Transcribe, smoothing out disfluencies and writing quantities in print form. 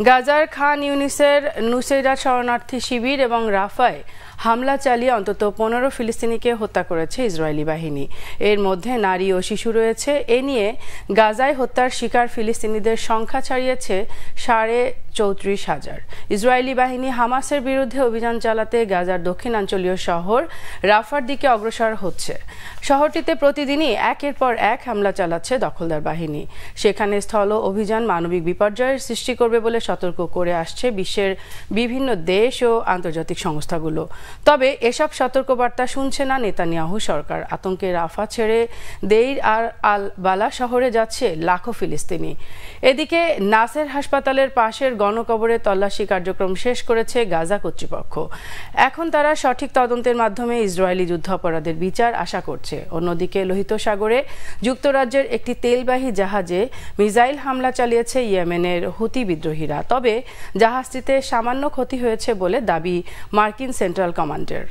গাজার খান ইউনিসের নুসেইরাত শরণার্থী শিবির এবং রাফায় হামলা চালিয়ে অন্তত ১৫ ফিলিস্তিনিকে হত্যা করেছে ইসরায়েলি বাহিনী। এর মধ্যে নারী ও শিশু রয়েছে। এ নিয়ে গাজায় হত্যার শিকার ফিলিস্তিনিদের সংখ্যা ছাড়িয়েছে ৩৪,৫০০। ইসরায়েলি বাহিনী হামাসের বিরুদ্ধে অভিযান চালাতে গাজার দক্ষিণাঞ্চলীয় শহর রাফার দিকে অগ্রসর হচ্ছে। শহরটিতে প্রতিদিনই একের পর এক হামলা চালাচ্ছে দখলদার বাহিনী। সেখানে স্থল অভিযান মানবিক বিপর্যয়ের সৃষ্টি করবে বলে সতর্ক করে আসছে বিশ্বের বিভিন্ন দেশ ও আন্তর্জাতিক সংস্থাগুলো। তবে এসব সতর্কবার্তা শুনছে না নেতানিয়াহু সরকার। আতঙ্কে রাফা ছেড়ে দেইর আর আল বালা শহরে যাচ্ছে লাখো ফিলিস্তিনি। এদিকে নাসের হাসপাতালের পাশের গণকবরে তল্লাশি কার্যক্রম শেষ করেছে গাজা কর্তৃপক্ষ। এখন তারা সঠিক তদন্তের মাধ্যমে ইসরায়েলি যুদ্ধাপরাধের বিচার আশা করছে। অন্যদিকে লোহিত সাগরে যুক্তরাজ্যের একটি তেলবাহী জাহাজে মিসাইল হামলা চালিয়েছে ইয়েমেনের হুতি বিদ্রোহীরা। তবে জাহাজটিতে সামান্য ক্ষতি হয়েছে বলে দাবি মার্কিন সেন্ট্রাল কমান্ডের।